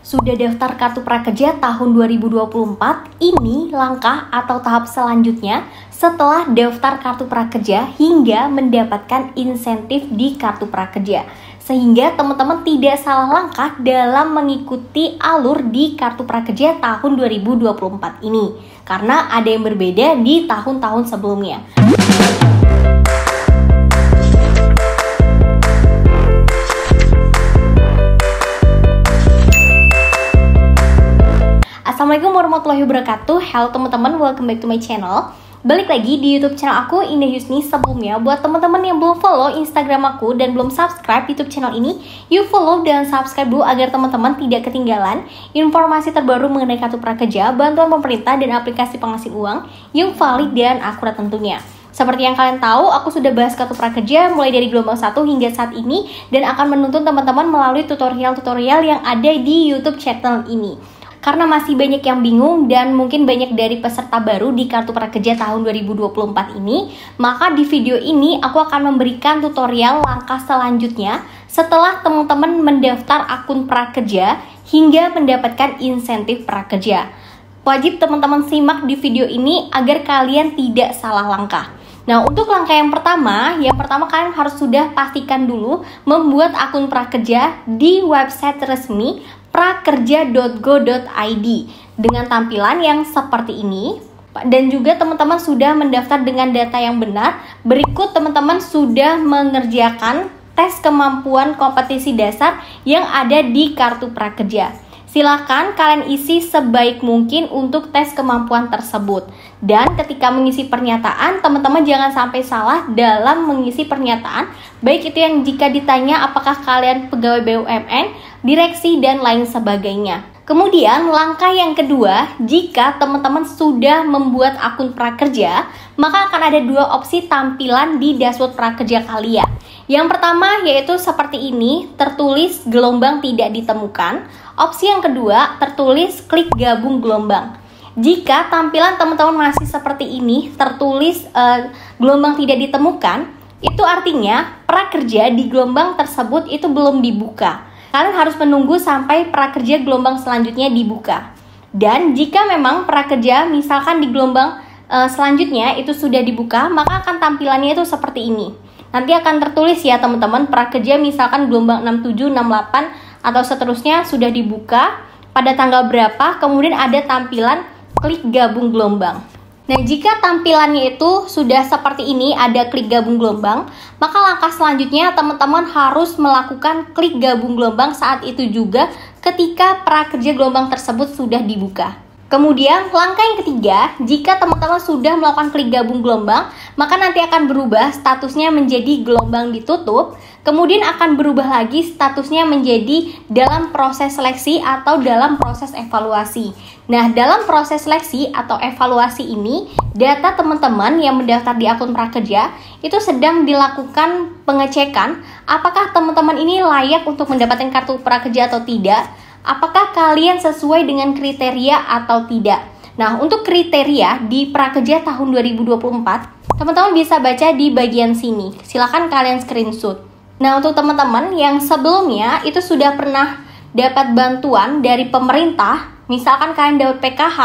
Sudah daftar kartu prakerja tahun 2024, ini langkah atau tahap selanjutnya setelah daftar kartu prakerja hingga mendapatkan insentif di kartu prakerja. Sehingga teman-teman tidak salah langkah dalam mengikuti alur di kartu prakerja tahun 2024 ini. Karena ada yang berbeda di tahun-tahun sebelumnya. Assalamualaikum warahmatullahi wabarakatuh. Halo teman-teman, welcome back to my channel. Balik lagi di YouTube channel aku, Indah Yusni. Sebelumnya, buat teman-teman yang belum follow Instagram aku dan belum subscribe YouTube channel ini, yuk follow dan subscribe dulu agar teman-teman tidak ketinggalan informasi terbaru mengenai kartu prakerja, bantuan pemerintah dan aplikasi penghasil uang yang valid dan akurat tentunya. Seperti yang kalian tahu, aku sudah bahas kartu prakerja mulai dari gelombang 1 hingga saat ini dan akan menuntun teman-teman melalui tutorial-tutorial yang ada di YouTube channel ini. Karena masih banyak yang bingung dan mungkin banyak dari peserta baru di kartu prakerja tahun 2024 ini, maka di video ini aku akan memberikan tutorial langkah selanjutnya setelah teman-teman mendaftar akun prakerja hingga mendapatkan insentif prakerja. Wajib teman-teman simak di video ini agar kalian tidak salah langkah. Nah, untuk langkah yang pertama kalian harus sudah pastikan dulu membuat akun prakerja di website resmi prakerja.go.id dengan tampilan yang seperti ini. Dan juga teman-teman sudah mendaftar dengan data yang benar. Berikut teman-teman sudah mengerjakan tes kemampuan kompetisi dasar yang ada di kartu prakerja. Silakan kalian isi sebaik mungkin untuk tes kemampuan tersebut. Dan ketika mengisi pernyataan, teman-teman jangan sampai salah dalam mengisi pernyataan. Baik itu yang jika ditanya apakah kalian pegawai BUMN, direksi, dan lain sebagainya. Kemudian langkah yang kedua, jika teman-teman sudah membuat akun prakerja, maka akan ada dua opsi tampilan di dashboard prakerja kalian. Yang pertama yaitu seperti ini, tertulis gelombang tidak ditemukan. Opsi yang kedua, tertulis klik gabung gelombang. Jika tampilan teman-teman masih seperti ini, tertulis gelombang tidak ditemukan, itu artinya prakerja di gelombang tersebut itu belum dibuka. Kalian harus menunggu sampai prakerja gelombang selanjutnya dibuka. Dan jika memang prakerja misalkan di gelombang selanjutnya itu sudah dibuka, maka akan tampilannya itu seperti ini. Nanti akan tertulis ya teman-teman, prakerja misalkan gelombang 67, 68 atau seterusnya sudah dibuka pada tanggal berapa, kemudian ada tampilan klik gabung gelombang. Nah, jika tampilannya itu sudah seperti ini, ada klik gabung gelombang, maka langkah selanjutnya teman-teman harus melakukan klik gabung gelombang saat itu juga ketika prakerja gelombang tersebut sudah dibuka. Kemudian langkah yang ketiga, jika teman-teman sudah melakukan klik gabung gelombang, maka nanti akan berubah statusnya menjadi gelombang ditutup. Kemudian akan berubah lagi statusnya menjadi dalam proses seleksi atau dalam proses evaluasi. Nah, dalam proses seleksi atau evaluasi ini, data teman-teman yang mendaftar di akun prakerja itu sedang dilakukan pengecekan apakah teman-teman ini layak untuk mendapatkan kartu prakerja atau tidak. Apakah kalian sesuai dengan kriteria atau tidak? Nah, untuk kriteria di prakerja tahun 2024, teman-teman bisa baca di bagian sini. Silakan kalian screenshot. Nah, untuk teman-teman yang sebelumnya itu sudah pernah dapat bantuan dari pemerintah, misalkan kalian dapat PKH,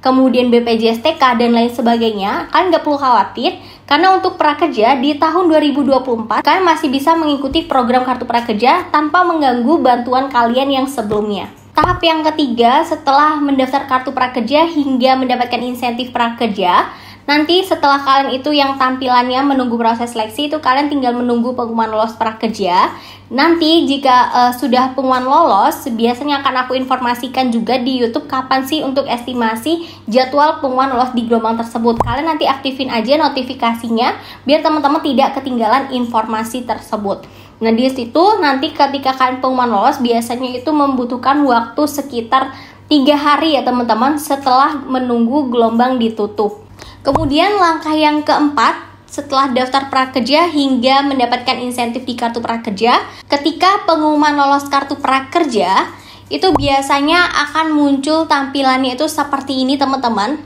kemudian BPJS TK dan lain sebagainya, kalian nggak perlu khawatir. Karena untuk prakerja di tahun 2024, kalian masih bisa mengikuti program kartu prakerja tanpa mengganggu bantuan kalian yang sebelumnya. Tahap yang ketiga, setelah mendaftar kartu prakerja hingga mendapatkan insentif prakerja, nanti setelah kalian itu yang tampilannya menunggu proses seleksi, itu kalian tinggal menunggu pengumuman lolos prakerja. Nanti jika sudah pengumuman lolos, biasanya akan aku informasikan juga di YouTube kapan sih untuk estimasi jadwal pengumuman lolos di gelombang tersebut. Kalian nanti aktifin aja notifikasinya biar teman-teman tidak ketinggalan informasi tersebut. Nah, di situ nanti ketika kalian pengumuman lolos biasanya itu membutuhkan waktu sekitar 3 hari ya teman-teman setelah menunggu gelombang ditutup. Kemudian langkah yang keempat, setelah daftar prakerja hingga mendapatkan insentif di kartu prakerja, ketika pengumuman lolos kartu prakerja, itu biasanya akan muncul tampilannya itu seperti ini teman-teman.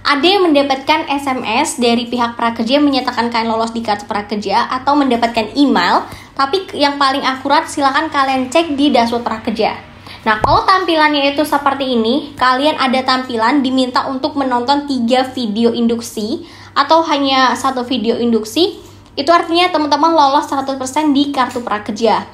Ada yang mendapatkan SMS dari pihak prakerja menyatakan kalian lolos di kartu prakerja atau mendapatkan email, tapi yang paling akurat silakan kalian cek di dashboard prakerja. Nah, kalau tampilannya itu seperti ini, kalian ada tampilan diminta untuk menonton 3 video induksi atau hanya 1 video induksi, itu artinya teman-teman lolos 100% di kartu prakerja.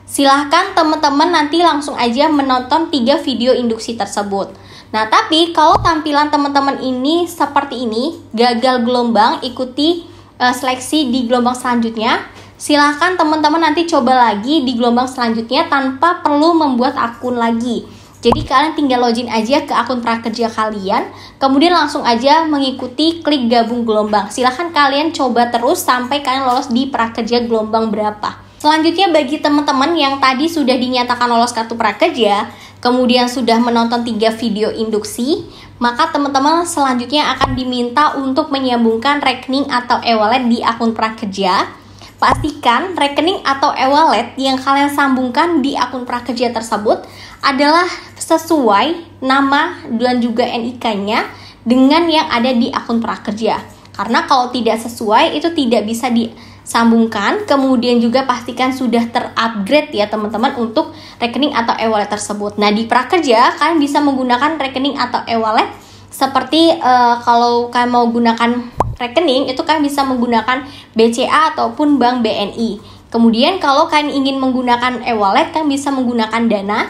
Silahkan teman-teman nanti langsung aja menonton 3 video induksi tersebut. Nah, tapi kalau tampilan teman-teman ini seperti ini, gagal gelombang, ikuti seleksi di gelombang selanjutnya, silahkan teman-teman nanti coba lagi di gelombang selanjutnya tanpa perlu membuat akun lagi. Jadi kalian tinggal login aja ke akun prakerja kalian, kemudian langsung aja mengikuti klik gabung gelombang. Silahkan kalian coba terus sampai kalian lolos di prakerja gelombang berapa. Selanjutnya bagi teman-teman yang tadi sudah dinyatakan lolos kartu prakerja, kemudian sudah menonton 3 video induksi, maka teman-teman selanjutnya akan diminta untuk menyambungkan rekening atau e-wallet di akun prakerja. Pastikan rekening atau e-wallet yang kalian sambungkan di akun prakerja tersebut adalah sesuai nama dan juga NIK-nya dengan yang ada di akun prakerja. Karena kalau tidak sesuai itu tidak bisa disambungkan. Kemudian juga pastikan sudah terupgrade ya teman-teman untuk rekening atau e-wallet tersebut. Nah, di prakerja kalian bisa menggunakan rekening atau e-wallet seperti kalau kalian mau gunakan rekening itu kan bisa menggunakan BCA ataupun Bank BNI. Kemudian kalau kalian ingin menggunakan e-wallet kan bisa menggunakan Dana,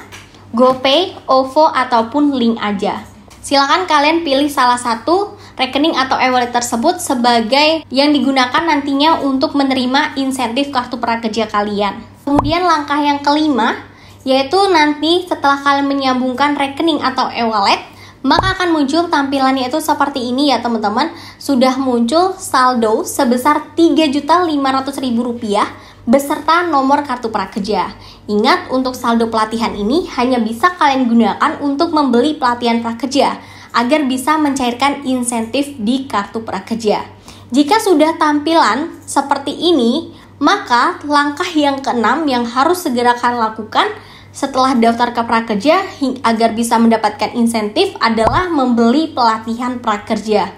GoPay, OVO ataupun Link aja. Silakan kalian pilih salah satu rekening atau e-wallet tersebut sebagai yang digunakan nantinya untuk menerima insentif kartu prakerja kalian. Kemudian langkah yang kelima yaitu nanti setelah kalian menyambungkan rekening atau e-wallet, maka akan muncul tampilannya itu seperti ini ya teman-teman. Sudah muncul saldo sebesar Rp3.500.000 beserta nomor kartu prakerja. Ingat, untuk saldo pelatihan ini hanya bisa kalian gunakan untuk membeli pelatihan prakerja agar bisa mencairkan insentif di kartu prakerja. Jika sudah tampilan seperti ini, maka langkah yang keenam yang harus segera kalian lakukan setelah daftar ke prakerja agar bisa mendapatkan insentif adalah membeli pelatihan prakerja.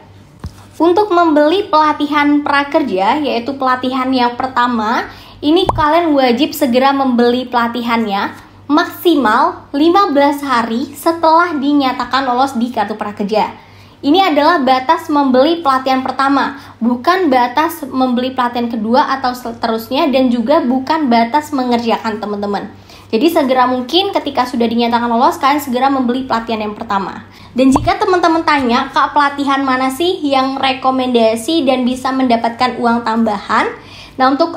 Untuk membeli pelatihan prakerja, yaitu pelatihan yang pertama, ini kalian wajib segera membeli pelatihannya maksimal 15 hari setelah dinyatakan lolos di kartu prakerja. Ini adalah batas membeli pelatihan pertama, bukan batas membeli pelatihan kedua atau seterusnya, dan juga bukan batas mengerjakan teman-teman. Jadi segera mungkin ketika sudah dinyatakan lolos, kalian segera membeli pelatihan yang pertama. Dan jika teman-teman tanya, Kak, pelatihan mana sih yang rekomendasi dan bisa mendapatkan uang tambahan? Nah, untuk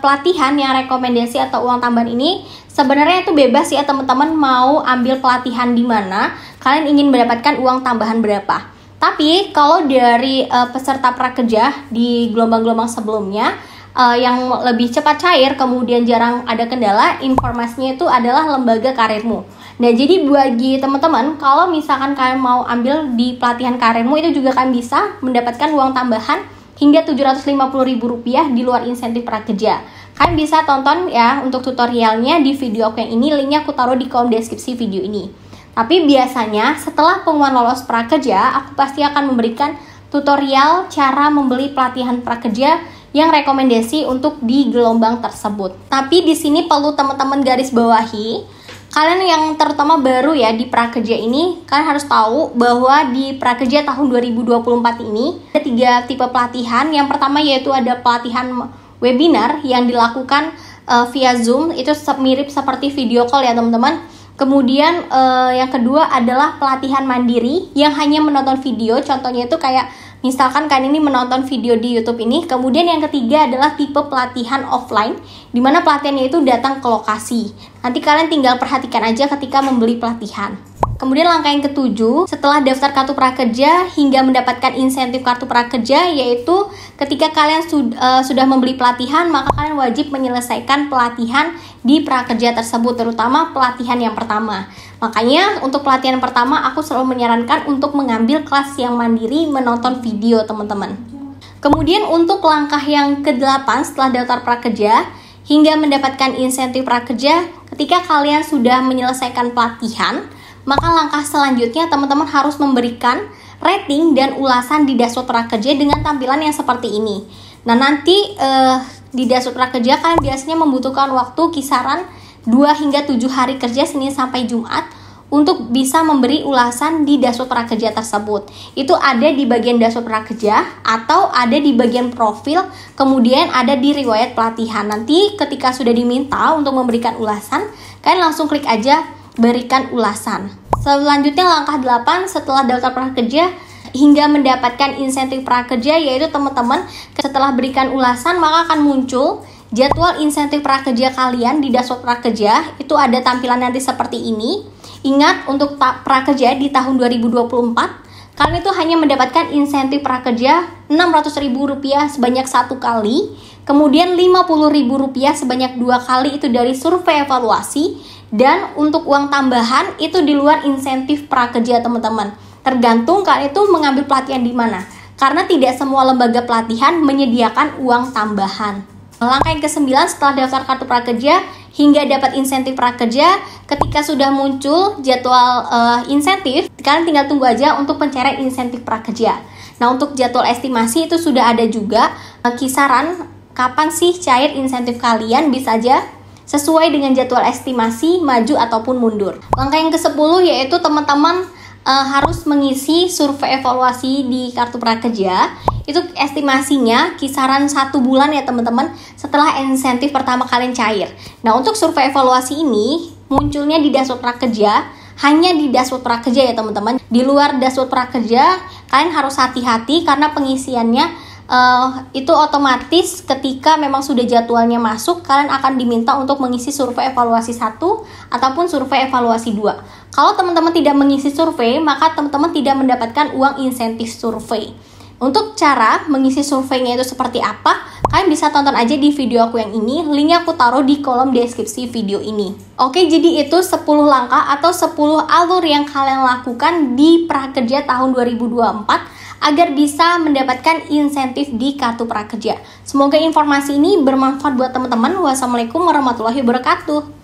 pelatihan yang rekomendasi atau uang tambahan ini sebenarnya itu bebas ya teman-teman, mau ambil pelatihan di mana, kalian ingin mendapatkan uang tambahan berapa. Tapi kalau dari peserta prakerja di gelombang-gelombang sebelumnya, yang lebih cepat cair kemudian jarang ada kendala, informasinya itu adalah lembaga karirmu. Nah, jadi bagi teman-teman, kalau misalkan kalian mau ambil di pelatihan karirmu, itu juga kalian bisa mendapatkan uang tambahan hingga Rp750.000 di luar insentif prakerja. Kalian bisa tonton ya untuk tutorialnya di video aku yang ini, linknya aku taruh di kolom deskripsi video ini. Tapi biasanya setelah pengumuman lolos prakerja, aku pasti akan memberikan tutorial cara membeli pelatihan prakerja yang rekomendasi untuk di gelombang tersebut. Tapi di sini perlu teman-teman garis bawahi, kalian yang terutama baru ya di prakerja ini, kalian harus tahu bahwa di prakerja tahun 2024 ini ada 3 tipe pelatihan. Yang pertama yaitu ada pelatihan webinar yang dilakukan via Zoom, itu mirip seperti video call ya teman-teman. Kemudian yang kedua adalah pelatihan mandiri yang hanya menonton video, contohnya itu kayak misalkan kalian ini menonton video di YouTube ini. Kemudian yang ketiga adalah tipe pelatihan offline, di mana pelatihannya itu datang ke lokasi. Nanti kalian tinggal perhatikan aja ketika membeli pelatihan. Kemudian langkah yang ketujuh, setelah daftar kartu prakerja hingga mendapatkan insentif kartu prakerja, yaitu ketika kalian sudah membeli pelatihan, maka kalian wajib menyelesaikan pelatihan di prakerja tersebut, terutama pelatihan yang pertama. Makanya untuk pelatihan pertama aku selalu menyarankan untuk mengambil kelas yang mandiri, menonton video teman-teman. Kemudian untuk langkah yang ke-8 setelah daftar prakerja hingga mendapatkan insentif prakerja, ketika kalian sudah menyelesaikan pelatihan, maka langkah selanjutnya teman-teman harus memberikan rating dan ulasan di dashboard prakerja dengan tampilan yang seperti ini. Nah, nanti di dashboard prakerja kalian biasanya membutuhkan waktu kisaran 2 hingga 7 hari kerja Senin sampai Jumat untuk bisa memberi ulasan di dashboard prakerja tersebut. Itu ada di bagian dashboard prakerja atau ada di bagian profil, kemudian ada di riwayat pelatihan. Nanti ketika sudah diminta untuk memberikan ulasan, kalian langsung klik aja berikan ulasan. Selanjutnya langkah 8 setelah daftar prakerja hingga mendapatkan insentif prakerja, yaitu teman-teman setelah berikan ulasan maka akan muncul jadwal insentif prakerja kalian di dashboard prakerja. Itu ada tampilan nanti seperti ini. Ingat, untuk prakerja di tahun 2024 kalian itu hanya mendapatkan insentif prakerja Rp600.000 sebanyak 1 kali, kemudian Rp50.000 sebanyak 2 kali itu dari survei evaluasi, dan untuk uang tambahan itu di luar insentif prakerja teman-teman. Tergantung kalian itu mengambil pelatihan di mana, karena tidak semua lembaga pelatihan menyediakan uang tambahan. Langkah yang ke-9 setelah daftar kartu prakerja hingga dapat insentif prakerja, ketika sudah muncul jadwal insentif, kalian tinggal tunggu aja untuk pencairan insentif prakerja. Nah, untuk jadwal estimasi itu sudah ada juga kisaran kapan sih cair insentif kalian, bisa aja sesuai dengan jadwal estimasi maju ataupun mundur. Langkah yang ke-10 yaitu teman-teman harus mengisi survei evaluasi di kartu prakerja. Itu estimasinya kisaran 1 bulan ya teman-teman setelah insentif pertama kalian cair. Nah, untuk survei evaluasi ini munculnya di dashboard prakerja, hanya di dashboard prakerja ya teman-teman. Di luar dashboard prakerja kalian harus hati-hati karena pengisiannya itu otomatis ketika memang sudah jadwalnya masuk, kalian akan diminta untuk mengisi survei evaluasi 1 ataupun survei evaluasi 2. Kalau teman-teman tidak mengisi survei, maka teman-teman tidak mendapatkan uang insentif survei. Untuk cara mengisi surveinya itu seperti apa, kalian bisa tonton aja di video aku yang ini. Linknya aku taruh di kolom deskripsi video ini. Oke, jadi itu 10 langkah atau 10 alur yang kalian lakukan di prakerja tahun 2024 agar bisa mendapatkan insentif di kartu prakerja. Semoga informasi ini bermanfaat buat teman-teman. Wassalamualaikum warahmatullahi wabarakatuh.